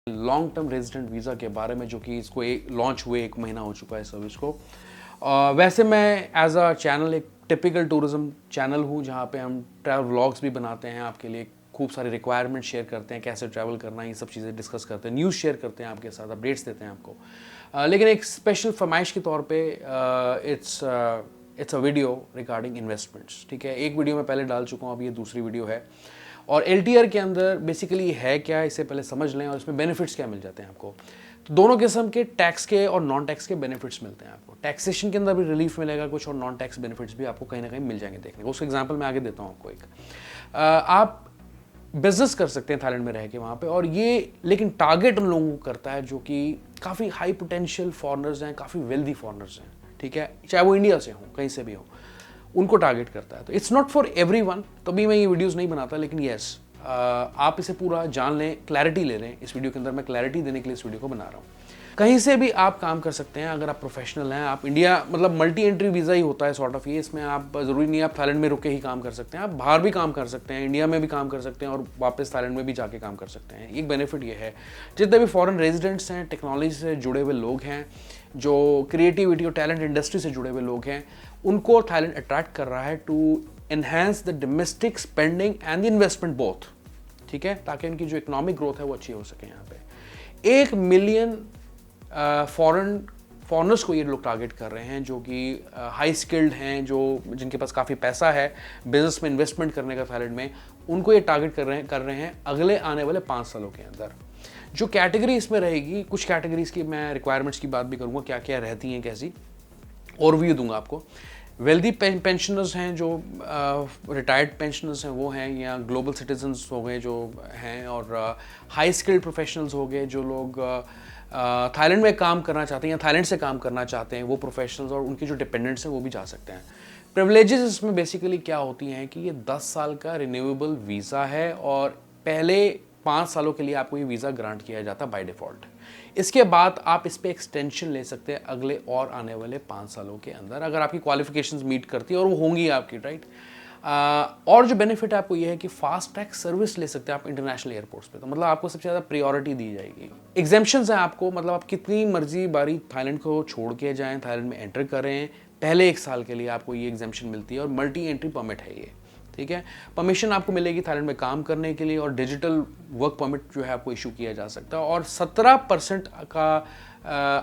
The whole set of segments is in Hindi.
लॉन्ग टर्म रेजिडेंट वीज़ा के बारे में, जो कि इसको लॉन्च हुए 1 महीना हो चुका है सर्विस को। वैसे मैं एज अ चैनल एक टिपिकल टूरिज्म चैनल हूँ, जहाँ पे हम ट्रैवल व्लॉग्स भी बनाते हैं आपके लिए, खूब सारी रिक्वायरमेंट शेयर करते हैं, कैसे ट्रैवल करना है, ये सब चीज़ें डिस्कस करते हैं, न्यूज़ शेयर करते हैं आपके साथ, अपडेट्स देते हैं आपको। लेकिन एक स्पेशल फरमाइश के तौर पे it's a video regarding investments. ठीक है, एक वीडियो मैं पहले डाल चुका हूँ, अब ये दूसरी वीडियो है। और LTR के अंदर बेसिकली है क्या, इसे पहले समझ लें, और इसमें बेनिफिट्स क्या मिल जाते हैं आपको। तो दोनों किस्म के टैक्स के और नॉन टैक्स के बेनिफिट्स मिलते हैं आपको। टैक्सेशन के अंदर भी रिलीफ मिलेगा कुछ, और नॉन टैक्स बेनिफिट्स भी आपको कहीं ना कहीं मिल जाएंगे देखने को। उसका एग्जांपल मैं आगे देता हूँ आपको एक। आप बिजनेस कर सकते हैं थाईलैंड में रह के वहाँ पे, और ये लेकिन टारगेट उन लोगों को करता है जो कि काफ़ी हाई पोटेंशियल फॉरनर्स हैं, काफ़ी वेल्दी फॉरनर्स हैं। ठीक है, चाहे वो इंडिया से हो, कहीं से भी हो, उनको टारगेट करता है। तो इट्स नॉट फॉर एवरीवन, तभी मैं ये वीडियोस नहीं बनाता, लेकिन यस आप इसे पूरा जान लें, क्लैरिटी ले लें। इस वीडियो के अंदर मैं क्लैरिटी देने के लिए इस वीडियो को बना रहा हूँ। कहीं से भी आप काम कर सकते हैं अगर आप प्रोफेशनल हैं। आप इंडिया मतलब मल्टी एंट्री वीज़ा ही होता है सॉर्ट ऑफ ये, इसमें आप ज़रूरी नहीं है आप थाईलैंड में रुक के ही काम कर सकते हैं, आप बाहर भी काम कर सकते हैं, इंडिया में भी काम कर सकते हैं, और वापस थाईलैंड में भी जाके काम कर सकते हैं। एक बेनिफिट ये है, जितने भी फॉरेन रेजिडेंट्स हैं, टेक्नोलॉजी से जुड़े हुए लोग हैं, जो क्रिएटिविटी और टैलेंट इंडस्ट्री से जुड़े हुए लोग हैं, उनको थाईलैंड अट्रैक्ट कर रहा है to enhance the domestic spending and the investment both. ठीक है, ताकि उनकी जो इकोनॉमिक ग्रोथ है वो अच्छी हो सके। यहाँ पे 1 मिलियन फॉरनर्स को ये लोग टारगेट कर रहे हैं, जो कि हाई स्किल्ड हैं, जो जिनके पास काफ़ी पैसा है बिजनेस में इन्वेस्टमेंट करने का थाईलैंड में, उनको ये टारगेट कर रहे हैं अगले आने वाले 5 सालों के अंदर। जो कैटेगरी इसमें रहेगी, कुछ कैटेगरीज की मैं रिक्वायरमेंट्स की बात भी करूँगा, क्या क्या रहती हैं, कैसी ओवरव्यू दूंगा आपको। वेल्दी पेंशनर्स हैं, जो रिटायर्ड पेंशनर्स हैं वो हैं, या ग्लोबल सिटीजन्स हो गए जो हैं, और हाई स्किल्ड प्रोफेशनल्स हो गए, जो लोग थाईलैंड में काम करना चाहते हैं या थाईलैंड से काम करना चाहते हैं, वो प्रोफेशनल्स और उनके जो डिपेंडेंट्स हैं वो भी जा सकते हैं। प्रिविलेजेस इसमें बेसिकली क्या होती हैं कि ये 10 साल का रिन्यूएबल वीज़ा है, और पहले 5 सालों के लिए आपको ये वीज़ा ग्रांट किया जाता है बाय डिफ़ॉल्ट। इसके बाद आप इस पर एक्सटेंशन ले सकते हैं अगले और आने वाले 5 सालों के अंदर, अगर आपकी क्वालिफिकेशंस मीट करती है, और वो होंगी आपकी, राइट। और जो बेनिफिट है आपको ये है कि फास्ट ट्रैक सर्विस ले सकते हैं आप इंटरनेशनल एयरपोर्ट्स पे। तो मतलब आपको सबसे ज़्यादा प्रायोरिटी दी जाएगी। एग्जेम्पशंस हैं आपको, मतलब आप कितनी मर्जी बारी थाईलैंड को छोड़ के जाएं, थाईलैंड में एंटर करें, पहले 1 साल के लिए आपको ये एग्जेम्पशन मिलती है, और मल्टी एंट्री परमिट है ये। ठीक है, परमिशन आपको मिलेगी थाईलैंड में काम करने के लिए, और डिजिटल वर्क परमिट जो है आपको इशू किया जा सकता है। और 17% का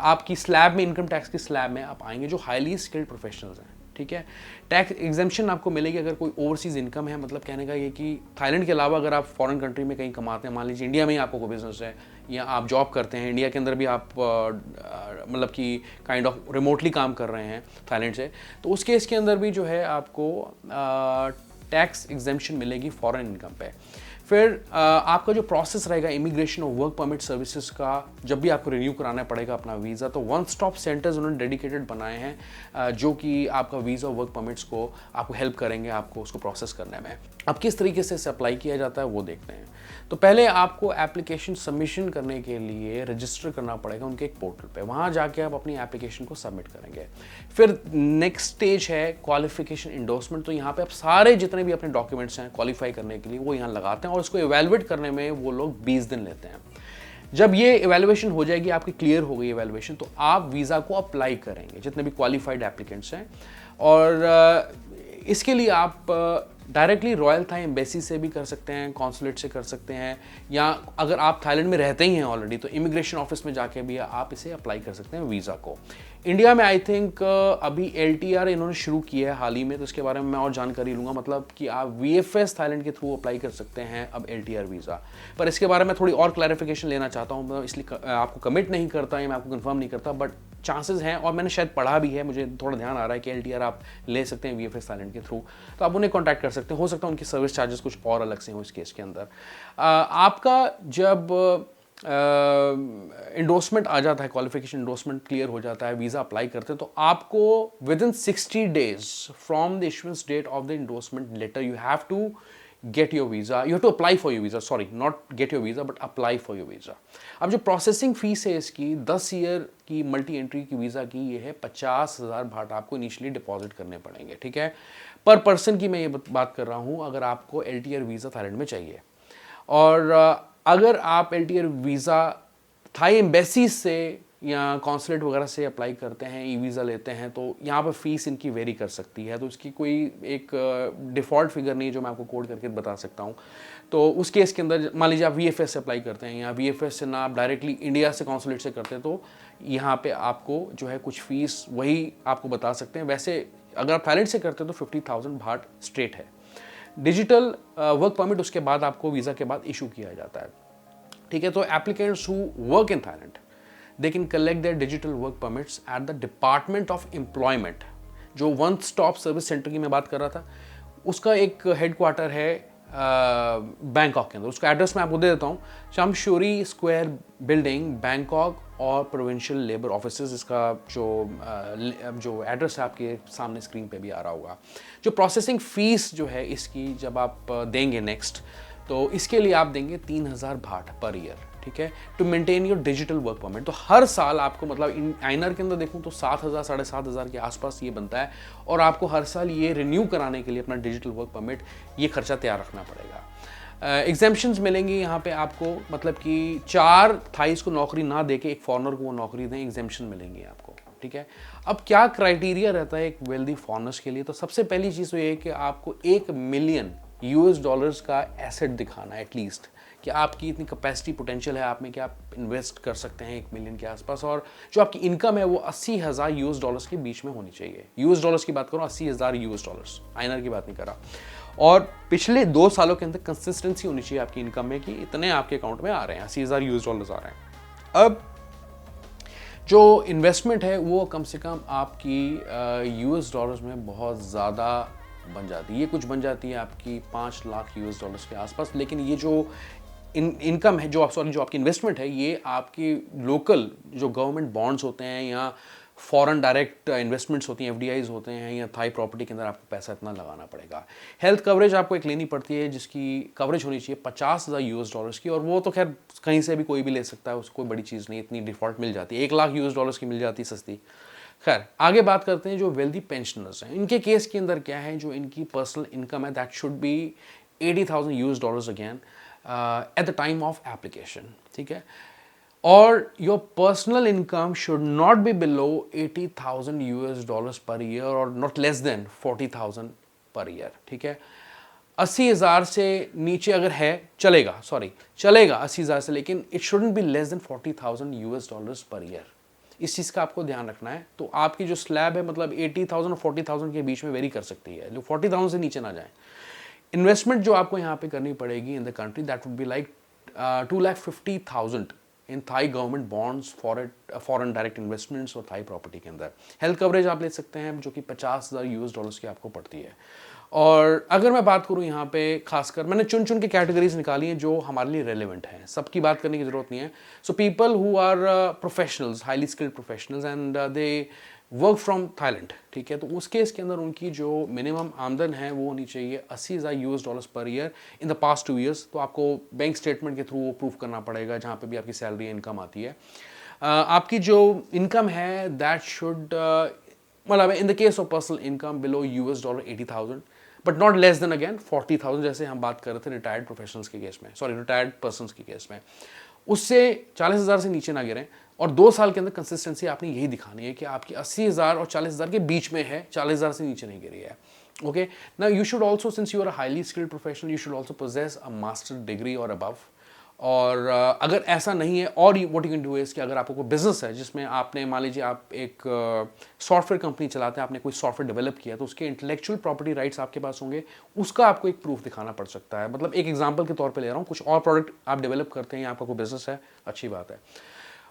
आपकी स्लैब में, इनकम टैक्स की स्लैब में आप आएंगे, जो हाईली स्किल्ड प्रोफेशनल्स हैं। ठीक है, टैक्स एग्जेम्पशन आपको मिलेगी अगर कोई ओवरसीज इनकम है। मतलब कहने का ये कि थाईलैंड के अलावा अगर आप फॉरेन कंट्री में कहीं कमाते हैं, मान लीजिए इंडिया में ही आपको कोई बिजनेस है, या आप जॉब करते हैं इंडिया के अंदर भी, आप मतलब कि काइंड ऑफ रिमोटली काम कर रहे हैं थाईलैंड से, तो उस केस के अंदर भी जो है आपको टैक्स एग्जेम्पशन मिलेगी फॉरेन इनकम पे। फिर आपका जो प्रोसेस रहेगा इमिग्रेशन और वर्क परमिट सर्विसेज का, जब भी आपको रिन्यू कराना पड़ेगा अपना वीज़ा, तो 1 स्टॉप सेंटर्स उन्होंने डेडिकेटेड बनाए हैं, जो कि आपका वीज़ा और वर्क परमिट्स को आपको हेल्प करेंगे आपको उसको प्रोसेस करने में। अब किस तरीके से इसे अप्लाई किया जाता है वो देखते हैं। तो पहले आपको एप्लीकेशन सबमिशन करने के लिए रजिस्टर करना पड़ेगा उनके एक पोर्टल पे, वहाँ जाके आप अपनी एप्लीकेशन को सबमिट करेंगे। फिर नेक्स्ट स्टेज है क्वालिफिकेशन इंडोर्समेंट। तो यहाँ पे आप सारे जितने भी अपने डॉक्यूमेंट्स हैं क्वालिफाई करने के लिए वो यहाँ लगाते हैं, और उसको इवैल्यूएट करने में वो लोग 20 दिन लेते हैं। जब ये इवैल्यूएशन हो जाएगी, आपकी क्लियर हो गई इवैल्यूएशन, तो आप वीज़ा को अप्लाई करेंगे जितने भी क्वालिफाइड एप्लीकेंट्स हैं। और इसके लिए आप डायरेक्टली रॉयल थाई एम्बेसी से भी कर सकते हैं, कॉन्सुलेट से कर सकते हैं, या अगर आप थाईलैंड में रहते ही हैं ऑलरेडी, तो इमिग्रेशन ऑफिस में जाके भी आप इसे अप्लाई कर सकते हैं वीज़ा को। इंडिया में आई थिंक अभी LTR इन्होंने शुरू किया है हाल ही में, तो इसके बारे में मैं और जानकारी लूँगा। मतलब कि आप VFS थाईलैंड के थ्रू अप्लाई कर सकते हैं अब LTR वीज़ा। पर इसके बारे में थोड़ी और क्लैरिफिकेशन लेना चाहता हूँ, इसलिए आपको कमिट नहीं करता या मैं आपको कन्फर्म नहीं करता, बट चांसेस हैं, और मैंने शायद पढ़ा भी है, मुझे थोड़ा ध्यान आ रहा है कि LTR आप ले सकते हैं VFS थाईलैंड के थ्रू। तो आप उन्हें कॉन्टैक्ट कर सकते हैं, हो सकता है उनकी सर्विस चार्जेस कुछ और अलग से हो इस केस के अंदर। आपका जब इंडोर्समेंट आ जाता है, क्वालिफिकेशन इंडोर्समेंट क्लियर हो जाता है, वीज़ा अप्लाई करते हैं, तो आपको within 60 days from the issuance date of the endorsement letter you have to get your visa, you have to apply for your visa, sorry, not get your visa but apply for your visa। अब जो प्रोसेसिंग फीस है इसकी 10 ईयर की मल्टी एंट्री की वीज़ा की ये है 50,000 बाट आपको इनिशियली डिपॉजिट करने पड़ेंगे। ठीक है, पर पर्सन की मैं ये बात कर रहा हूँ अगर आपको LTR वीज़ा थाईलैंड में चाहिए। और अगर आप LTR वीज़ा थाई एम्बेसीज से या कॉन्सुलेट वगैरह से अप्लाई करते हैं, ई वीज़ा लेते हैं, तो यहाँ पर फ़ीस इनकी वेरी कर सकती है। तो उसकी कोई एक डिफ़ॉल्ट फिगर नहीं है जो मैं आपको कोड करके बता सकता हूँ। तो उस केस के अंदर मान लीजिए आप वीएफएस से अप्लाई करते हैं, या वीएफएस से ना आप डायरेक्टली इंडिया से कॉन्सुलेट से करते हैं, तो यहाँ पे आपको जो है कुछ फ़ीस वही आपको बता सकते हैं। वैसे अगर आप थाईलैंड से करते हैं तो 50,000 बाट स्ट्रेट है। डिजिटल वर्क परमिट उसके बाद आपको वीज़ा के बाद इशू किया जाता है, ठीक है। तो applicants who work in Thailand they can collect their digital work permits at the department of employment, जो वन स्टॉप सर्विस सेंटर की मैं बात कर रहा था, उसका एक हेडक्वार्टर है बैंकॉक के अंदर। उसका एड्रेस मैं आपको दे देता हूँ, शमशोरी स्क्वायर बिल्डिंग, बैंकॉक, और प्रोविंशियल लेबर ऑफिसेज। इसका जो एड्रेस है आपके सामने स्क्रीन पे भी आ रहा होगा। जो प्रोसेसिंग फ़ीस जो है इसकी जब आप देंगे नेक्स्ट, तो इसके लिए आप देंगे 3,000 बाट पर ईयर, ठीक है, to maintain your digital work permit. तो हर साल आपको, मतलब आईएनआर के अंदर देखूं तो 7,000 7,500 के आसपास ये बनता है, और आपको हर साल ये रिन्यू कराने के लिए अपना डिजिटल वर्क परमिट ये खर्चा तैयार रखना पड़ेगा। एग्जाम्पशंस मिलेंगी यहाँ पे आपको, मतलब कि 4 थाईस को नौकरी ना देके एक फॉरनर को वो नौकरी दें, एग्जाम्पशन मिलेंगी आपको, ठीक है। अब क्या क्राइटेरिया रहता है एक वेल्दी फॉरनर्स के लिए? तो सबसे पहली चीज़ तो ये है कि आपको $1 मिलियन का एसेट दिखाना है एटलीस्ट, कि आपकी इतनी कैपेसिटी पोटेंशियल है आप में कि आप इन्वेस्ट कर सकते हैं $1 मिलियन के आसपास, और जो आपकी इनकम है वो $80,000 के बीच में होनी चाहिए। US की बात करो, $80,000, आईएनआर की बात नहीं कर रहा। और पिछले 2 सालों के अंदर कंसिस्टेंसी होनी चाहिए आपकी इनकम में, कि इतने आपके अकाउंट में आ रहे हैं, $80,000 आ रहे हैं। अब जो इन्वेस्टमेंट है वो कम से कम आपकी US में बहुत ज़्यादा बन जाती है। ये कुछ बन जाती है आपकी $5 लाख के आसपास। लेकिन ये जो इनकम है, जो आपकी इन्वेस्टमेंट है, ये आपकी लोकल जो गवर्नमेंट बॉन्ड्स होते हैं, या फॉरेन डायरेक्ट इन्वेस्टमेंट्स होती हैं, एफडीआईज होते हैं, या थाई प्रॉपर्टी के अंदर आपको पैसा इतना लगाना पड़ेगा। हेल्थ कवरेज आपको एक लेनी पड़ती है, जिसकी कवरेज होनी चाहिए $50,000 की, और वो तो खैर कहीं से भी कोई भी ले सकता है, उसको कोई बड़ी चीज़ नहीं, इतनी डिफ़ॉल्ट मिल जाती है, $1 लाख की मिल जाती है सस्ती। खैर आगे बात करते हैं जो वेल्दी पेंशनर्स हैं, इनके केस के अंदर क्या है, जो इनकी पर्सनल इनकम है that should be $80,000 again at the time of application, ठीक है। और your personal income should not be below $80,000 per year, और नॉट लेस देन 40,000 पर ईयर, ठीक है। 80,000 से नीचे अगर है चलेगा 80,000 से, लेकिन it shouldn't be less than $40,000 per year. इस चीज़ का आपको ध्यान रखना है। तो आपकी जो स्लैब है, मतलब 80,000 और 40,000 के बीच में वेरी कर सकती है, जो 40,000 से नीचे ना जाए। इन्वेस्टमेंट जो आपको यहाँ पे करनी पड़ेगी in the country, that would be like 2,50,000 in Thai government bonds, foreign direct investments और थाई प्रॉपर्टी के अंदर। हेल्थ कवरेज आप ले सकते हैं जो कि $50,000 की आपको पड़ती है। और अगर मैं बात करूं यहाँ पे, खासकर मैंने चुन के कैटेगरीज निकाली हैं जो हमारे लिए रेलिवेंट हैं, सबकी बात करने की ज़रूरत नहीं है। So people who are professionals, highly skilled professionals, and they work from Thailand, ठीक है। तो उस केस के अंदर उनकी जो मिनिमम आमदन है वो होनी चाहिए $80,000 per year in the past 2 years. तो आपको बैंक स्टेटमेंट के थ्रू वो प्रूफ करना पड़ेगा, जहाँ पे भी आपकी सैलरी इनकम आती है। आपकी जो इनकम है दैट शुड, मतलब in the case of personal income below $80,000, but not less than again 40,000, जैसे हम बात कर रहे थे रिटायर्ड प्रोफेशनल्स के केस में, रिटायर्ड पर्सनस के केस में। उससे 40,000 से नीचे ना गिरें, और 2 साल के अंदर कंसिस्टेंसी आपने यही दिखानी है कि आपकी 80,000 और 40,000 के बीच में है, 40,000 से नीचे नहीं गिरी है। Okay, now you should also, since you are a highly skilled professional, you should also possess a master degree और अबव। और अगर ऐसा नहीं है, और what you can do is कि अगर आपको कोई बिजनेस है जिसमें आपने, मान लीजिए आप एक सॉफ्टवेयर कंपनी चलाते हैं, आपने कोई सॉफ्टवेयर डेवलप किया, तो उसके इंटेलेक्चुअल प्रॉपर्टी राइट्स आपके पास होंगे, उसका आपको एक प्रूफ दिखाना पड़ सकता है। मतलब एक एग्जांपल के तौर पे ले रहा हूँ, कुछ और प्रोडक्ट आप डेवलप करते हैं या आपका कोई बिजनेस है, अच्छी बात है।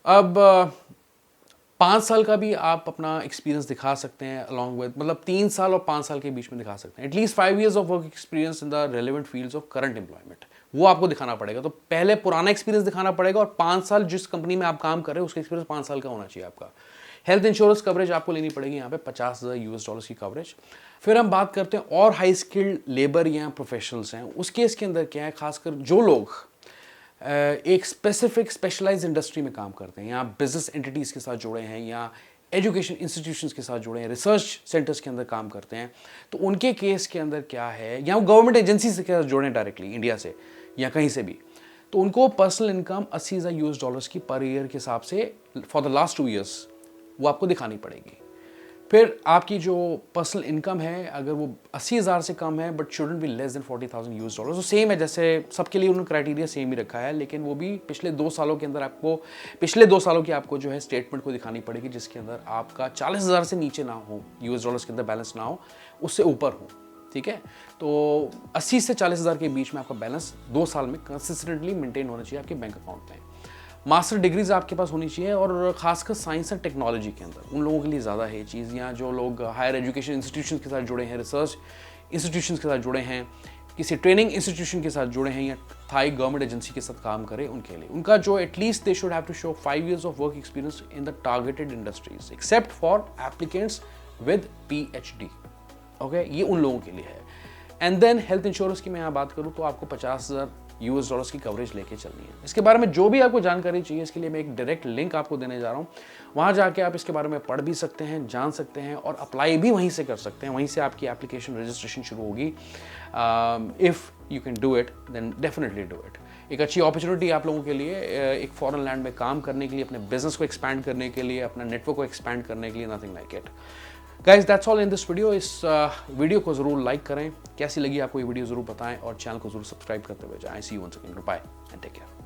अब 5 साल का भी आप अपना एक्सपीरियंस दिखा सकते हैं अलॉन्ग विद, मतलब 3 साल और 5 साल के बीच में दिखा सकते हैं, at least 5 years of work experience in the relevant fields of current employment, वो आपको दिखाना पड़ेगा। तो पहले पुराना एक्सपीरियंस दिखाना पड़ेगा, और 5 साल जिस कंपनी में आप काम कर रहे हैं उसका एक्सपीरियंस 5 साल का होना चाहिए आपका। हेल्थ इंश्योरेंस कवरेज आपको लेनी पड़ेगी यहाँ पे $50,000 की कवरेज। फिर हम बात करते हैं और हाई स्किल्ड लेबर या प्रोफेशनल्स हैं, उस केस के अंदर क्या है, खासकर जो लोग एक स्पेसिफिक स्पेशलाइज इंडस्ट्री में काम करते हैं, या बिजनेस एंटिटीज़ के साथ जुड़े हैं, या एजुकेशन इंस्टीट्यूशंस के साथ जुड़े हैं, रिसर्च सेंटर्स के अंदर काम करते हैं, तो उनके केस के अंदर क्या है, या वो गवर्नमेंट एजेंसी से के साथ जुड़े हैं डायरेक्टली इंडिया से या कहीं से भी, तो उनको पर्सनल इनकम 80,000 यूएस डॉलर्स की पर ईयर के हिसाब से फॉर द लास्ट 2 ईयर्स वो आपको दिखानी पड़ेगी। फिर आपकी जो पर्सनल इनकम है अगर वो 80,000 से कम है but shouldn't be less than 40,000 US dollar, तो सेम है, जैसे सबके लिए उन्होंने क्राइटेरिया सेम ही रखा है, लेकिन वो भी पिछले 2 सालों के अंदर आपको, पिछले 2 सालों की आपको जो है स्टेटमेंट को दिखानी पड़ेगी जिसके अंदर आपका 40,000 से नीचे ना हो, यूएस डॉलर्स के अंदर बैलेंस ना हो, उससे ऊपर हो। ठीक है, तो 80 से 40,000 के बीच में आपका बैलेंस 2 साल में कंसिस्टेंटली मेंटेन होना चाहिए आपके बैंक अकाउंट में। मास्टर डिग्रीज आपके पास होनी चाहिए, और खासकर साइंस एंड टेक्नोलॉजी के अंदर उन लोगों के लिए ज़्यादा है ये चीज़, या जो लोग हायर एजुकेशन इंस्टीट्यूशन के साथ जुड़े हैं, रिसर्च इंस्टीट्यूशन के साथ जुड़े हैं, किसी ट्रेनिंग इंस्टीट्यूशन के साथ जुड़े हैं, या थाई गवर्नमेंट एजेंसी के साथ काम करें, उनके लिए उनका जो at least they should have to show 5 years of work experience in the targeted industries except for applicants with PhD। Okay, ये उन लोगों के लिए है। एंड देन हेल्थ इंश्योरेंस की मैं यहाँ बात करूँ तो आपको 50,000 यूएस डॉलर्स की कवरेज लेके चलनी है। इसके बारे में जो भी आपको जानकारी चाहिए, इसके लिए मैं एक डायरेक्ट लिंक आपको देने जा रहा हूँ, वहाँ जाके आप इसके बारे में पढ़ भी सकते हैं, जान सकते हैं, और अप्लाई भी वहीं से कर सकते हैं। वहीं से आपकी एप्लीकेशन रजिस्ट्रेशन शुरू होगी। If you can do it then definitely do it. एक अच्छी अपॉर्चुनिटी आप लोगों के लिए, एक फॉरेन लैंड में काम करने के लिए, अपने बिजनेस को एक्सपैंड करने के लिए, अपना नेटवर्क को एक्सपैंड करने के लिए, nothing like it. Guys that's all in this video. इस वीडियो को जरूर लाइक करें, कैसी लगी आपको ये वीडियो जरूर बताएं, और चैनल को जरूर सब्सक्राइब करते हुए जाएं। See you once again, bye and take care.